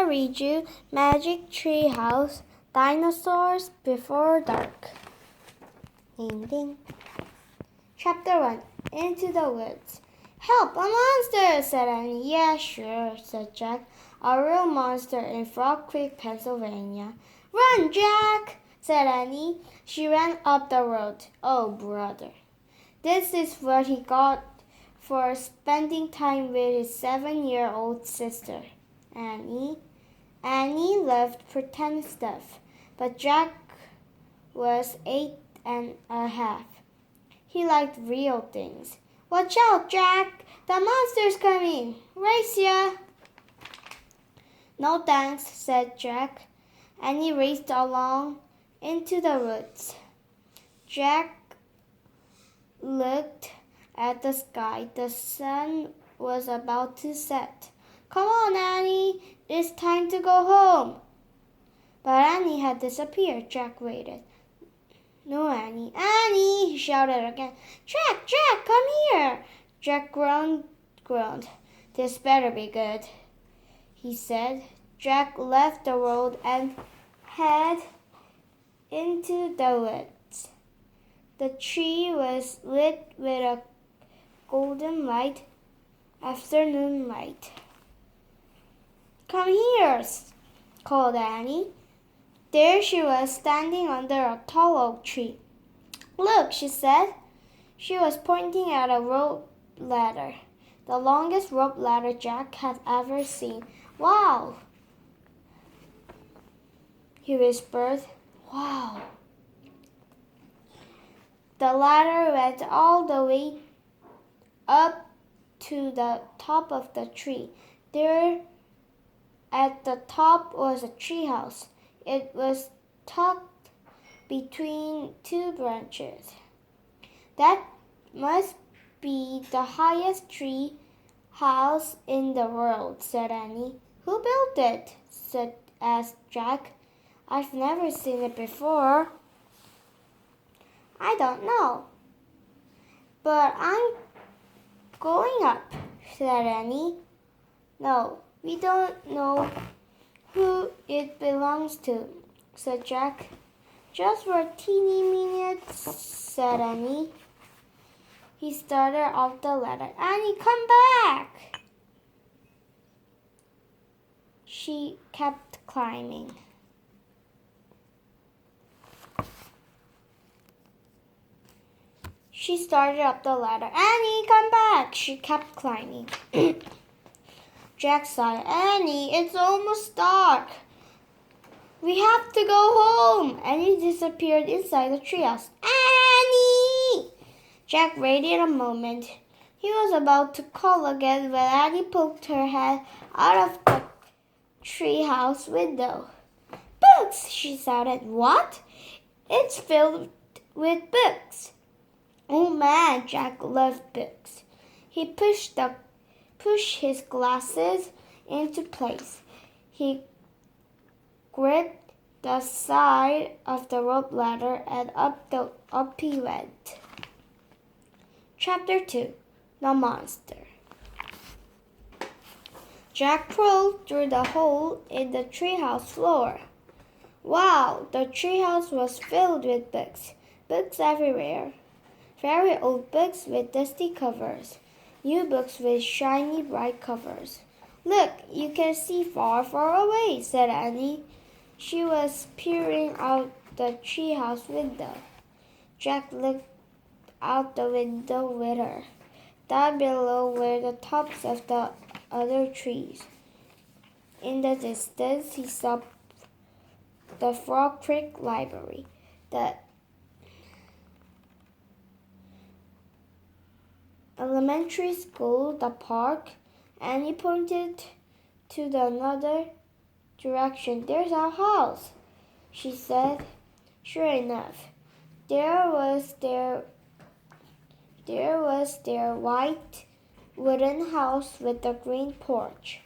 gonna read you Magic Tree House, Dinosaurs Before Dark. Ding ding. Chapter 1. Into the Woods. Help, a monster, said Annie. Yeah, sure, said Jack. A real monster in Frog Creek, Pennsylvania. Run, Jack, said Annie. She ran up the road. Oh, brother. This is what he got for spending time with his 7-year-old sister, Annie. Annie loved pretend stuff, but Jack was 8.5. He liked real things. Watch out, Jack! The monster's coming! Race ya! No thanks, said Jack. Annie raced along into the woods. Jack looked at the sky. The sun was about to set. Come on, Annie. It's time to go home. But Annie had disappeared. Jack waited. No, Annie. Annie, he shouted again. Jack, come here. Jack groaned. This better be good, he said. Jack left the road and headed into the woods. The tree was lit with a golden light, afternoon light. Come here, called Annie. There she was, standing under a tall oak tree. Look, she said. She was pointing at a rope ladder, the longest rope ladder Jack had ever seen. Wow, he whispered. Wow. The ladder went all the way up to the top of the tree. There at the top was a treehouse. It was tucked between two branches. That must be the highest tree house in the world, said Annie. Who built it? asked Jack. I've never seen it before. I don't know. But I'm going up, said Annie. No, we don't know who it belongs to, said Jack. Just for a teeny minute, said Annie. He started off the ladder. Annie, come back! She kept climbing. She started up the ladder. Annie, come back! She kept climbing. Jack sighed. Annie, it's almost dark. We have to go home. Annie disappeared inside the treehouse. Annie! Jack waited a moment. He was about to call again when Annie poked her head out of the treehouse window. Books! She shouted. What? It's filled with books. Oh man, Jack loved books. He pushed his glasses into place. He gripped the side of the rope ladder and up he went. Chapter 2. The Monster. Jack crawled through the hole in the treehouse floor. Wow, the treehouse was filled with books. Books everywhere. Very old books with dusty covers. New books with shiny, bright covers. Look, you can see far, far away, said Annie. She was peering out the treehouse window. Jack looked out the window with her. Down below were the tops of the other trees. In the distance, he saw the Frog Creek Library. The elementary school, the park, and he pointed to another direction. There's our house, she said. Sure enough, there was their white wooden house with a green porch.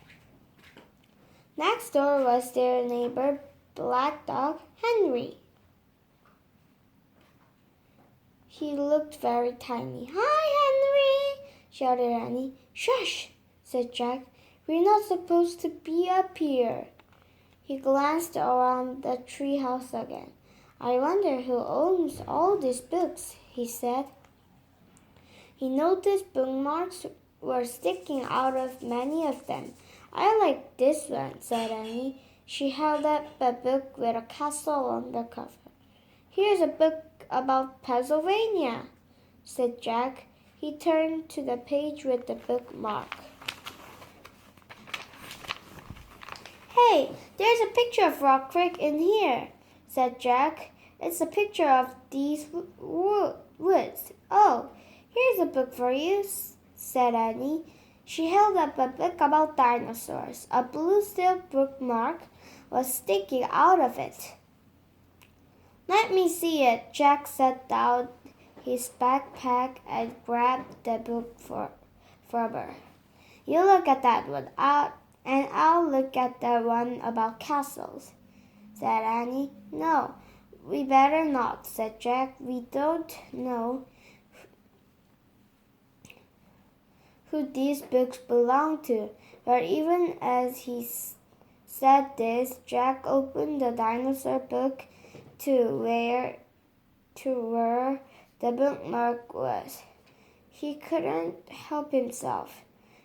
Next door was their neighbor, Black Dog Henry. He looked very tiny. Hi, Henry, shouted Annie. Shush, said Jack. We're not supposed to be up here. He glanced around the treehouse again. I wonder who owns all these books, he said. He noticed bookmarks were sticking out of many of them. I like this one, said Annie. She held up a book with a castle on the cover. Here's a book about Pennsylvania, said Jack. He turned to the page with the bookmark. Hey, there's a picture of Rock Creek in here, said Jack. It's a picture of these woods. Oh, here's a book for you, said Annie. She held up a book about dinosaurs. A blue silk bookmark was sticking out of it. Let me see it. Jack set down his backpack and grabbed the book from her. You look at that one, and I'll look at the one about castles, said Annie. No, we better not, said Jack. We don't know who these books belong to. But even as he said this, Jack opened the dinosaur book to where the bookmark was. He couldn't help himself.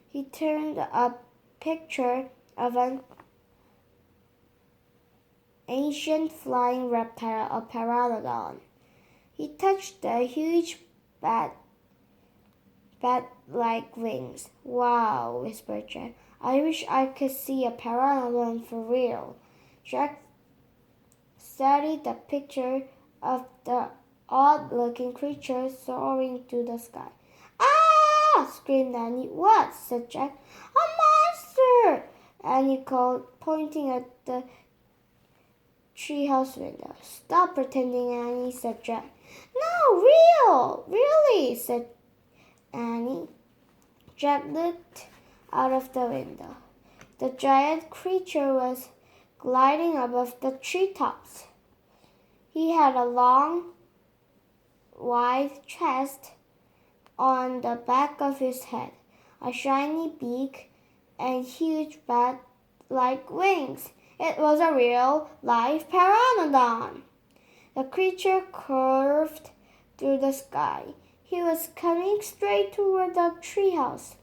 He turned a picture of an ancient flying reptile, a pteranodon. He touched the huge bat-like wings. Wow, whispered Jack. I wish I could see a pteranodon for real. Jack studied the picture of the odd-looking creature soaring through the sky. Ah! Screamed Annie. What? Said Jack. A monster! Annie called, pointing at the treehouse window. Stop pretending, Annie, said Jack. No, real! Really, said Annie. Jack looked out of the window. The giant creature was gliding above the treetops. He had a long, wide chest on the back of his head, a shiny beak, and huge bat-like wings. It was a real, live pteranodon. The creature curved through the sky. He was coming straight toward the treehouse.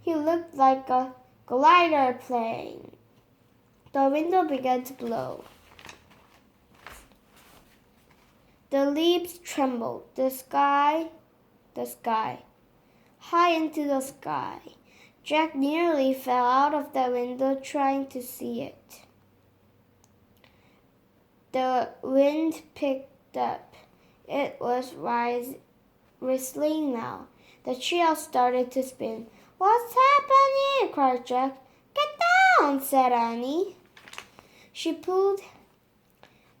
He looked like a glider plane. The wind began to blow. The leaves trembled. The sky, high into the sky. Jack nearly fell out of the window trying to see it. The wind picked up. It was whistling now. The treehouse started to spin. What's happening? Cried Jack. Get down, said Annie. She pulled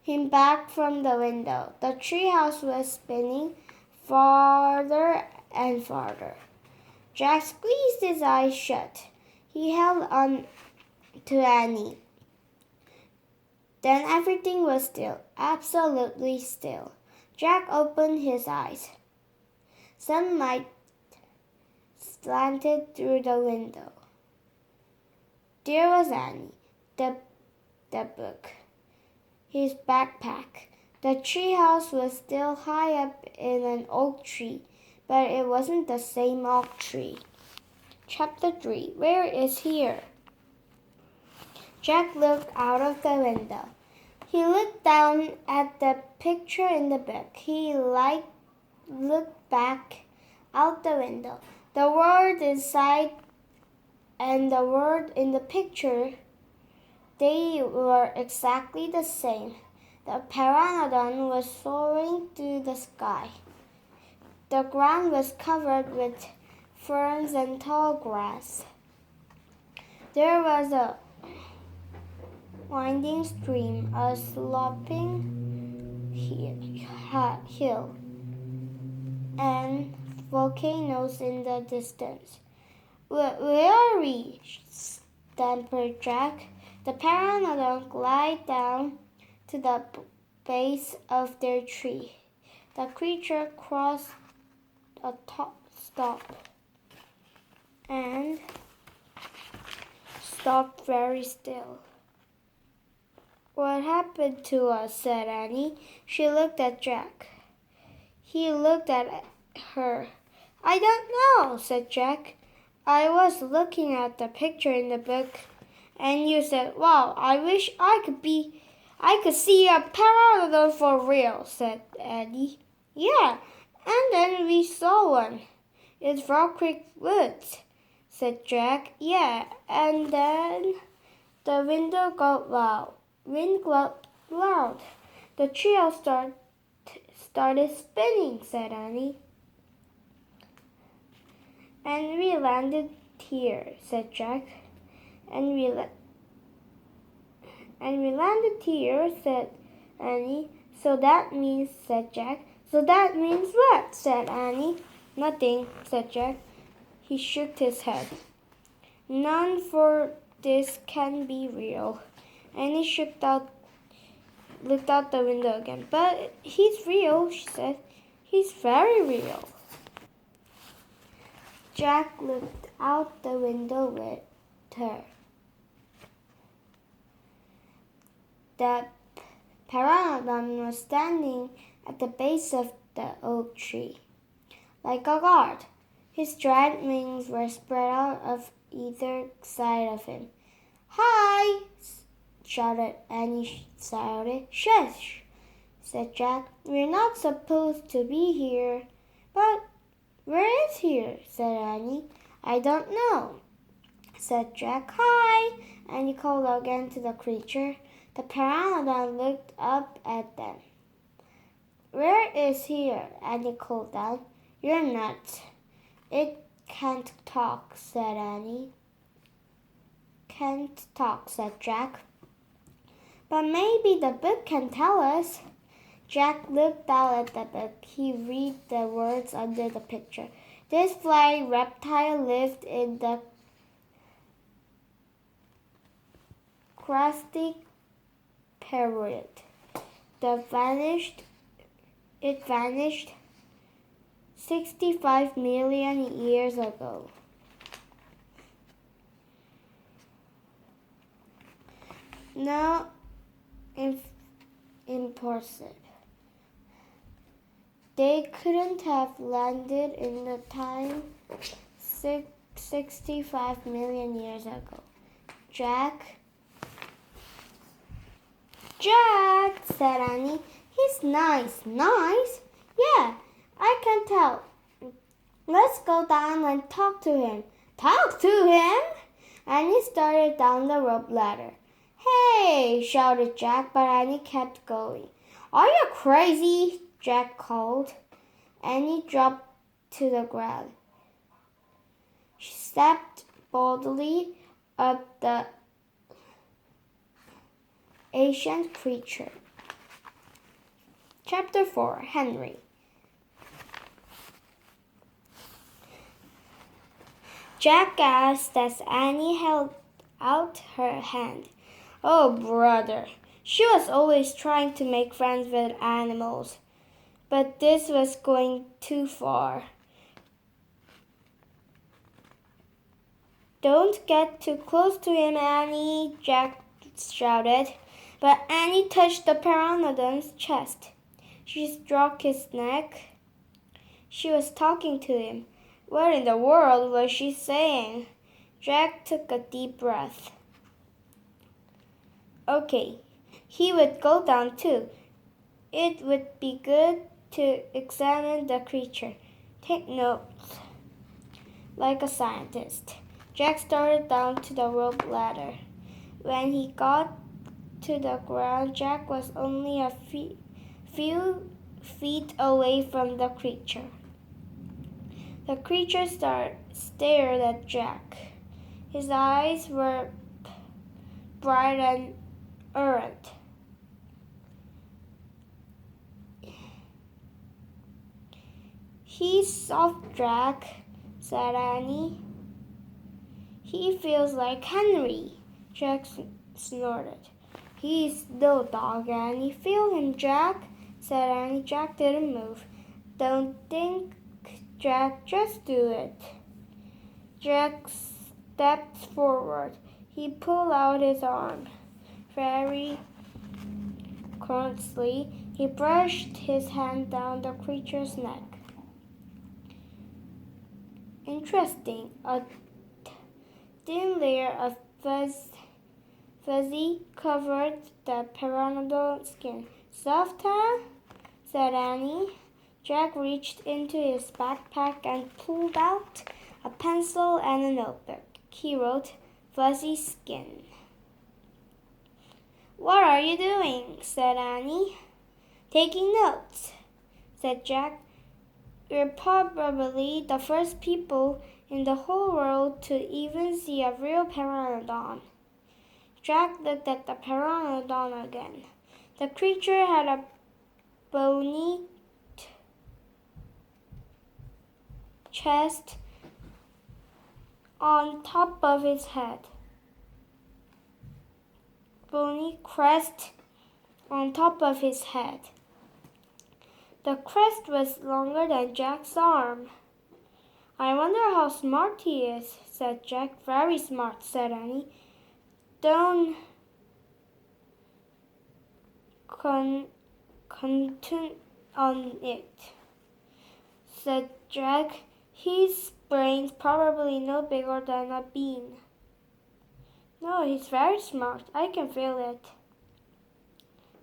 him back from the window. The treehouse was spinning farther and farther. Jack squeezed his eyes shut. He held on to Annie. Then everything was still, absolutely still. Jack opened his eyes. Sunlight slanted through the window. There was Annie, the book, his backpack. The treehouse was still high up in an oak tree, but it wasn't the same oak tree. Chapter 3. Where is here? Jack looked out of the window. He looked down at the picture in the book. He looked back out the window. The word inside and the word in the picture, they were exactly the same. The pteranodon was soaring through the sky. The ground was covered with ferns and tall grass. There was a winding stream, a sloping hill, and volcanoes in the distance. Where are we? Stammered Jack. The pteranodon glided down to the base of their tree. The creature crossed a stop and stopped very still. What happened to us? Said Annie. She looked at Jack. He looked at her. I don't know, said Jack. I was looking at the picture in the book, and you said, wow, I wish I could see a pterodon for real, said Annie. Yeah, and then we saw one. It's Rock Creek Woods, said Jack. Yeah, and then the wind got loud. The trio started spinning, said Annie. And we landed here, said Jack. And we landed here, said Annie. So that means, said Jack. So that means what? Said Annie. Nothing, said Jack. He shook his head. None for this can be real. Annie looked out the window again. But he's real, she said. He's very real. Jack looked out the window with her. The pterodon was standing at the base of the oak tree, like a guard. His giant wings were spread out of either side of him. Hi! Shouted Annie. Shush! Said Jack. We're not supposed to be here. But where is here? Said Annie. I don't know, said Jack. Hi! Annie called again to the creature. The pterodon looked up at them. Where is here? Annie called out. You're nuts. It can't talk, said Annie. Can't talk, said Jack. But maybe the book can tell us. Jack looked out at the book. He read the words under the picture. This flying reptile lived in the Crustic period. It vanished 65 million years ago. Now, impossible. They couldn't have landed in the time 65 million years ago. Jack, said Annie. He's nice. Nice? Yeah, I can tell. Let's go down and talk to him. Talk to him? Annie started down the rope ladder. Hey, shouted Jack, but Annie kept going. Are you crazy? Jack called. Annie dropped to the ground. She stepped boldly up the ancient creature. Chapter 4. Henry. Jack gasped as Annie held out her hand. Oh, brother. She was always trying to make friends with animals, but this was going too far. Don't get too close to him, Annie, Jack shouted. But Annie touched the pteranodon's chest. She stroked his neck. She was talking to him. What in the world was she saying? Jack took a deep breath. Okay, he would go down too. It would be good to examine the creature. Take notes. Like a scientist. Jack started down to the rope ladder. When he got to the ground, Jack was only a few feet away from the creature. The creature stared at Jack. His eyes were bright and ardent. He's soft, Jack, said Annie. He feels like Henry, Jack snorted. He's no dog, Annie. Feel him, Jack, said Annie. Jack didn't move. Don't think, Jack, just do it. Jack stepped forward. He pulled out his arm. Very Curiously, he brushed his hand down the creature's neck. Interesting. A thin layer of fuzzy covered the pteranodon's skin. Soft, huh? Said Annie. Jack reached into his backpack and pulled out a pencil and a notebook. He wrote, "Fuzzy skin." "What are you doing?" said Annie. "Taking notes," said Jack. "We're probably the first people in the whole world to even see a real pteranodon." Jack looked at the pteranodon again. The creature had a bony chest on top of its head. Bony crest on top of his head. The crest was longer than Jack's arm. "I wonder how smart he is," said Jack. "Very smart," said Annie. "Don't content on it," said Jack. "His brain's probably no bigger than a bean." "No, he's very smart. I can feel it,"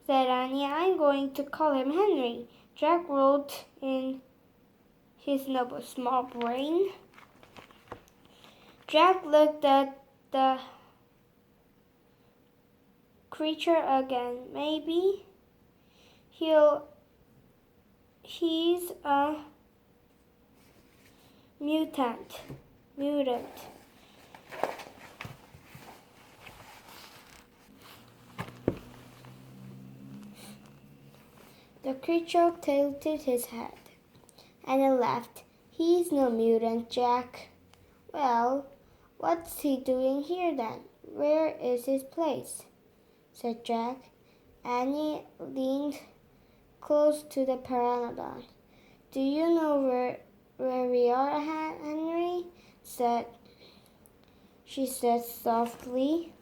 said Annie. "I'm going to call him Henry." Jack wrote in his notebook, "Small brain." Jack looked at the creature again. Maybe he's a mutant. The creature tilted his head and it laughed. "He's no mutant, Jack." "Well, what's he doing here then? Where is his place?" said Jack. Annie leaned close to the pteranodon. "Do you know where we are, Henry?" she said softly.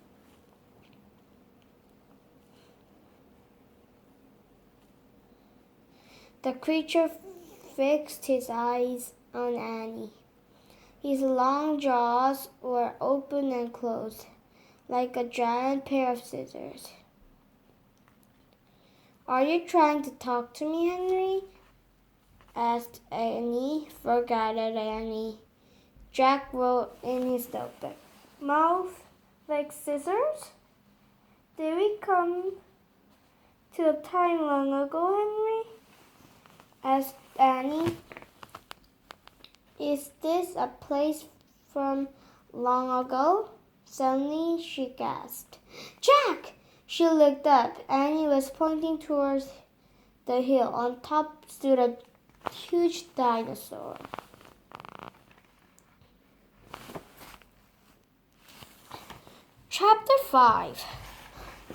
The creature fixed his eyes on Annie. His long jaws were open and closed, like a giant pair of scissors. "Are you trying to talk to me, Henry?" asked Annie. "Forget it, Annie." Jack wrote in his notebook, "Mouth like scissors? Did we come to a time long ago, Henry?" asked Annie. "Is this a place from long ago?" Suddenly she gasped, "Jack!" She looked up. Annie was pointing towards the hill. On top stood a huge dinosaur. Chapter 5.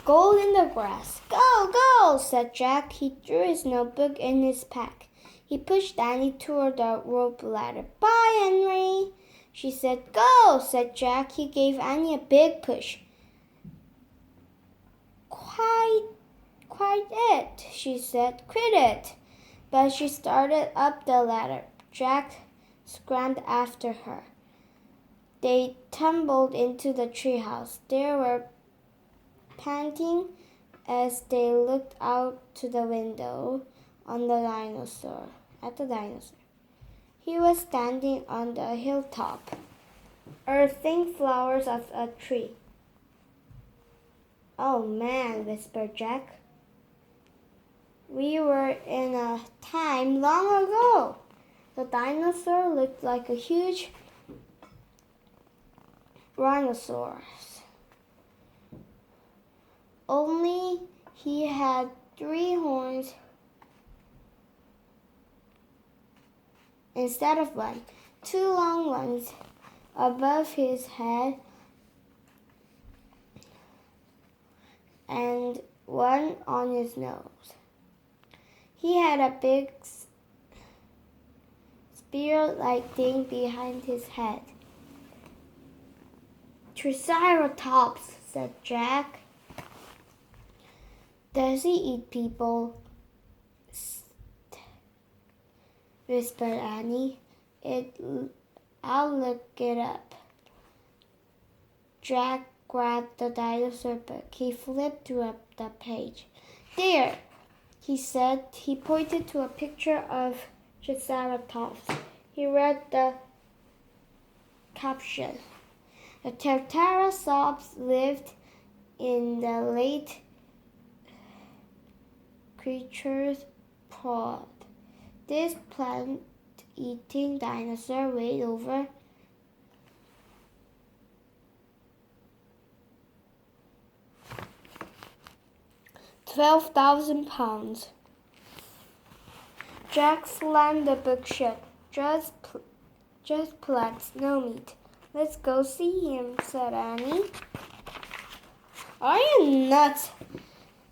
Gold in the grass. "Go, go," said Jack. He threw his notebook in his pack. He pushed Annie toward the rope ladder. "Bye, Henry," she said. "Go," said Jack. He gave Annie a big push. Quite it," she said. "Quit it." But she started up the ladder. Jack scrambled after her. They tumbled into the treehouse. They were panting as they looked out to the window at the dinosaur. He was standing on the hilltop, earthing flowers off a tree. "Oh man," whispered Jack. "We were in a time long ago." The dinosaur looked like a huge rhinoceros. Only he had 3 horns instead of 1. 2 long ones above his head and 1 on his nose. He had a big spear-like thing behind his head. "Triceratops," said Jack. Does he eat people? Whispered Annie. I'll look it up. Jack grabbed the dinosaur book. He flipped through the page. There, he said. He pointed to a picture of Triceratops. He read the caption. The Triceratops lived in the late Cretaceous pod. This plant-eating dinosaur weighed over 12,000 pounds. Jack slammed the book shut. Just plants, no meat. Let's go see him, said Annie. Are you nuts?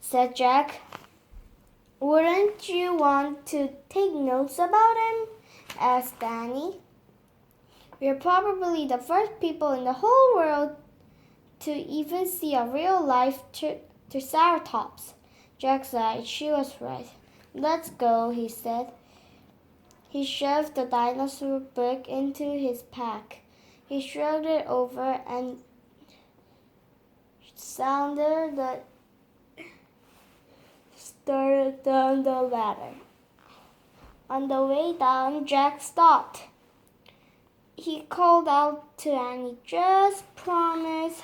Said Jack. Wouldn't you want to take notes about him? Asked Annie. We're probably the first people in the whole world to even see a real-life Triceratops. Jack sighed. She was right. Let's go, he said. He shoved the dinosaur book into his pack. He shrugged it over and started down the ladder. On the way down, Jack stopped. He called out to Annie, just promise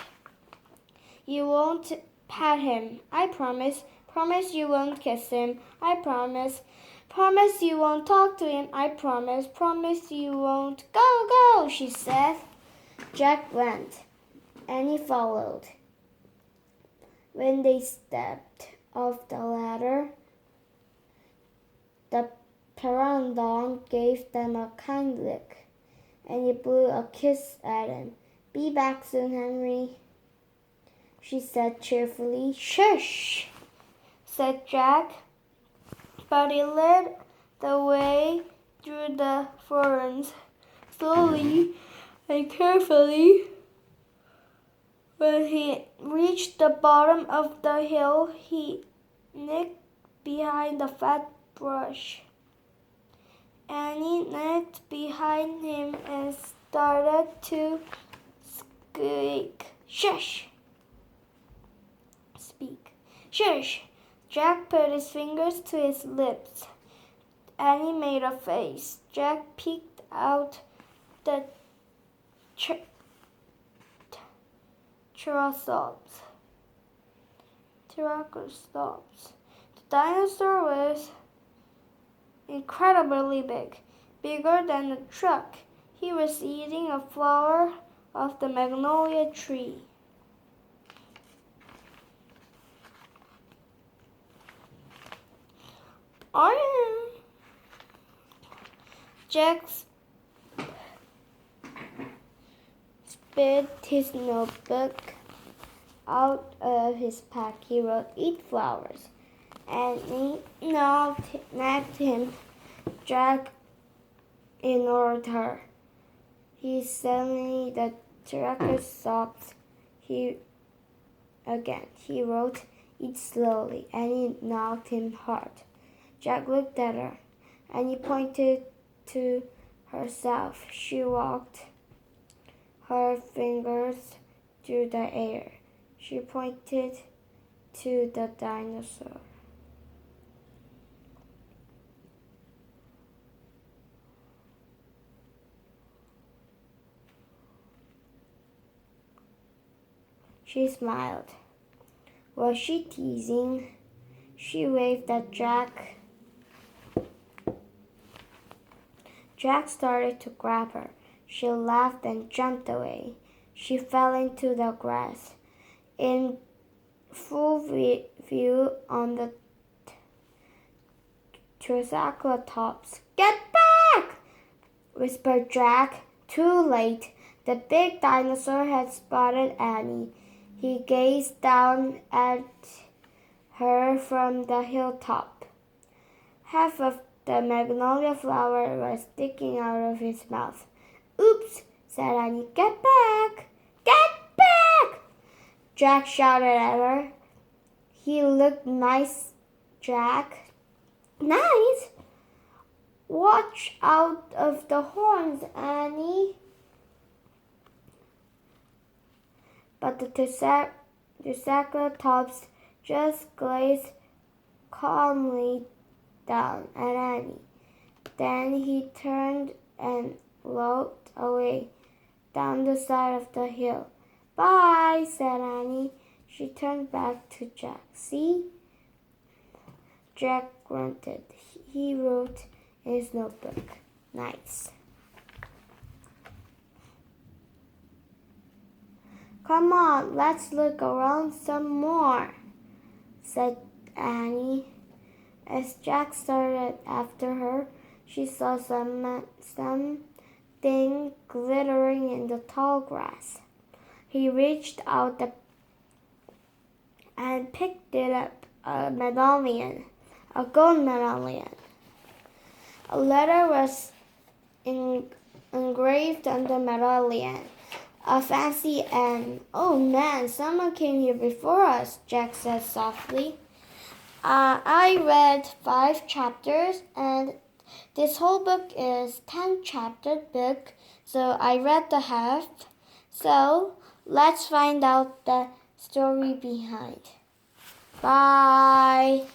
you won't pat him. I promise. Promise you won't kiss him. I promise. Promise you won't talk to him. I promise. Promise you won't. Go, go, she said. Jack went. Annie followed. When they stepped off the ladder, the pteranodon gave them a kind look, and he blew a kiss at him. Be back soon, Henry, she said cheerfully. Shush, said Jack, but he led the way through the ferns, slowly and carefully. When he reached the bottom of the hill, he nipped behind the fat brush. Annie nipped behind him and started to squeak. Shush! Speak. Shush! Jack put his fingers to his lips. Annie made a face. Jack peeked out the Triceratops. The dinosaur was incredibly big, bigger than a truck. He was eating a flower of the magnolia tree. Jack spit his notebook out of his pack. He wrote, "Eat flowers." And he nagged him. Jack ignored her. He suddenly the Triceratops. He wrote, "Eat slowly," and he knocked him hard. Jack looked at her, and he pointed to herself. She walked her fingers through the air. She pointed to the dinosaur. She smiled. Was she teasing? She waved at Jack. Jack started to grab her. She laughed and jumped away. She fell into the grass. In full view on the Triceratops. "Get back!" whispered Jack. Too late. The big dinosaur had spotted Annie. He gazed down at her from the hilltop. Half of the magnolia flower was sticking out of his mouth. "Oops," said Annie. "Get back! Get back!" Jack shouted at her. He looked nice, Jack. Nice? Watch out of the horns, Annie. But the Triceratops just gazed calmly down at Annie. Then he turned and walked away down the side of the hill. Bye, said Annie. She turned back to Jack. See? Jack grunted. He wrote in his notebook. Nice. Come on, let's look around some more, said Annie. As Jack started after her, she saw something glittering in the tall grass. He reached out and picked it up, a medallion, a gold medallion. A letter was engraved on the medallion, a fancy N. Oh man, someone came here before us, Jack said softly. I read 5 chapters, and this whole book is 10-chapter book, so I read the half. So let's find out the story behind. Bye.